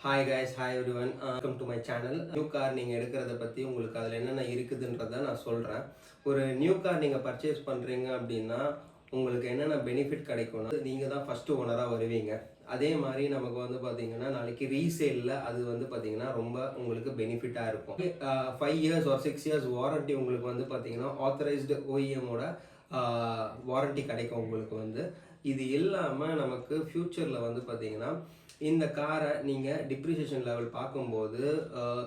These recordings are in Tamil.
Hi guys, hi everyone, welcome to my channel. New car நீங்கள் எடுக்கிறத பற்றி உங்களுக்கு அதில் என்னென்ன இருக்குதுன்றதை நான் சொல்கிறேன். ஒரு நியூ கார் நீங்கள் பர்ச்சேஸ் பண்ணுறீங்க அப்படின்னா உங்களுக்கு என்னென்ன பெனிஃபிட் கிடைக்கும்னா நீங்கள் தான் ஃபஸ்ட்டு ஓனராக வருவீங்க. அதே மாதிரி நமக்கு வந்து பார்த்தீங்கன்னா நாளைக்கு ரீசேலில் அது வந்து பார்த்தீங்கன்னா ரொம்ப உங்களுக்கு பெனிஃபிட்டாக இருக்கும். 5 இயர்ஸ் ஒரு 6 இயர்ஸ் வாரண்ட்டி உங்களுக்கு வந்து பார்த்தீங்கன்னா ஆத்தரைஸ்டு ஓஇஎம்மோட வாரண்ட்டி கிடைக்கும் உங்களுக்கு வந்து. இது இல்லாமல் நமக்கு ஃப்யூச்சரில் வந்து பார்த்தீங்கன்னா இந்த காரை நீங்கள் டிப்ரிசியேஷன் லெவல் பார்க்கும்போது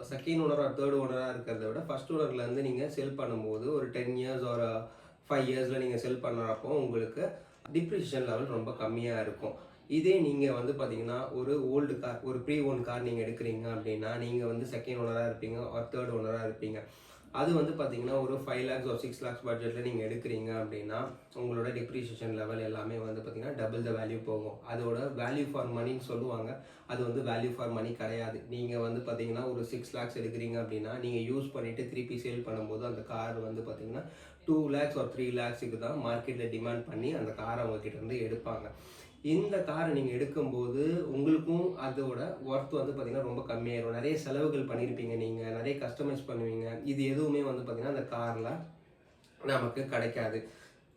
செகண்ட் ஓனராக தேர்ட் ஓனராக இருக்கிறத விட ஃபஸ்ட் ஓனர்லேருந்து நீங்கள் செல் பண்ணும்போது ஒரு 10 இயர்ஸ் ஒரு 5 இயர்ஸில் நீங்கள் செல் பண்ணுறப்போ உங்களுக்கு டிப்ரிசியேஷன் லெவல் ரொம்ப கம்மியாக இருக்கும். இதே நீங்கள் வந்து பார்த்தீங்கன்னா ஒரு ஓல்டு கார், ஒரு ப்ரீ ஓன் கார் நீங்கள் எடுக்கிறீங்க அப்படின்னா நீங்கள் வந்து செகண்ட் ஓனராக இருப்பீங்க ஒரு தேர்ட் ஓனராக இருப்பீங்க. அது வந்து பார்த்தீங்கன்னா ஒரு 5 lakhs ஒரு 6 lakhs பட்ஜெட்டில் நீங்கள் எடுக்கிறீங்க அப்படின்னா உங்களோட டிப்ரிசியேஷன் லெவல் எல்லாமே வந்து பார்த்தீங்கன்னா டபுள் த வேல்யூ போகும். அதோட வேல்யூ ஃபார் மணின்னு சொல்லுவாங்க. அது வந்து வேல்யூ ஃபார் மணி கிடையாது. நீங்கள் வந்து பார்த்தீங்கன்னா ஒரு 6 lakhs எடுக்கிறீங்க அப்படின்னா நீங்கள் யூஸ் பண்ணிவிட்டு திருப்பி சேல் பண்ணும்போது அந்த கார் வந்து பார்த்தீங்கன்னா 2 lakhs ஒரு 3 lakhsக்கு தான் மார்க்கெட்டில் டிமாண்ட் பண்ணி அந்த காரை அவங்ககிட்ட இருந்து எடுப்பாங்க. இந்த காரை நீங்கள் எடுக்கும்போது உங்களுக்கும் அதோட ஒர்த் வந்து பார்த்திங்கன்னா ரொம்ப கம்மியாயிடும். நிறைய செலவுகள் பண்ணியிருப்பீங்க, நீங்கள் நிறைய கஸ்டமைஸ் பண்ணுவீங்க. இது எதுவுமே வந்து பார்த்திங்கன்னா அந்த காரில் நமக்கு கிடைக்காது.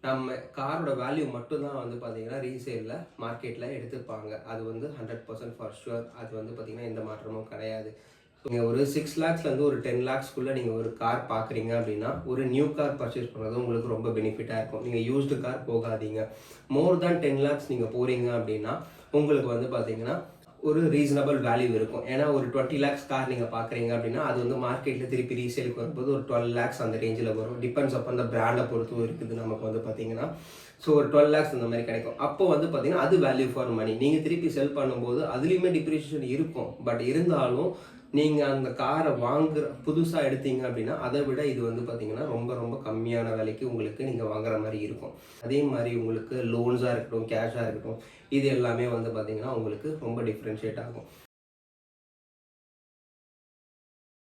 நம்ம காரோட வேல்யூ மட்டும்தான் வந்து பார்த்திங்கன்னா ரீசேலில் மார்க்கெட்டில் எடுத்துப்பாங்க. அது வந்து 100% ஃபார் ஷுர். அது வந்து பார்த்திங்கன்னா எந்த மாற்றமும் கிடையாது. நீங்கள் ஒரு 6 lakhsலேருந்து ஒரு 10 lakhsக்குள்ளே நீங்கள் ஒரு கார் பார்க்குறீங்க அப்படின்னா ஒரு நியூ கார் பர்ச்சேஸ் பண்ணுறது உங்களுக்கு ரொம்ப பெனிஃபிட்டாக இருக்கும். நீங்கள் யூஸ்டு கார் போகாதீங்க. மோர் தேன் 10 lakhs நீங்கள் போகிறீங்க அப்படின்னா உங்களுக்கு வந்து பார்த்தீங்கன்னா ஒரு ரீசனபிள் வேல்யூ இருக்கும். ஏன்னா ஒரு 20 lakhs கார் நீங்கள் பார்க்குறீங்க அப்படின்னா அது வந்து மார்க்கெட்டில் திருப்பி ரீசேலுக்கு வரும்போது ஒரு 12 lakhs அந்த ரேஞ்சில் வரும். டிபெண்ட்ஸ் அப்போ அந்த பிராண்டை பொறுத்தும் இருக்குது நமக்கு வந்து பார்த்தீங்கன்னா. ஸோ ஒரு 12 lakhs அந்த மாதிரி கிடைக்கும். அப்போ வந்து பார்த்தீங்கன்னா அது வேல்யூ ஃபார் மணி. நீங்கள் திருப்பி செல் பண்ணும்போது அதுலேயுமே டிப்ரிசியேஷன் இருக்கும். பட் இருந்தாலும் நீங்கள் அந்த காரை புதுசாக எடுத்தீங்க அப்படின்னா அதை விட இது வந்து பார்த்திங்கன்னா ரொம்ப ரொம்ப கம்மியான விலைக்கு உங்களுக்கு நீங்கள் வாங்குற மாதிரி இருக்கும். அதே மாதிரி உங்களுக்கு லோன்ஸாக இருக்கட்டும், கேஷாக இருக்கட்டும், இது எல்லாமே வந்து பார்த்திங்கன்னா உங்களுக்கு ரொம்ப டிஃப்ரென்ஷியேட் ஆகும்.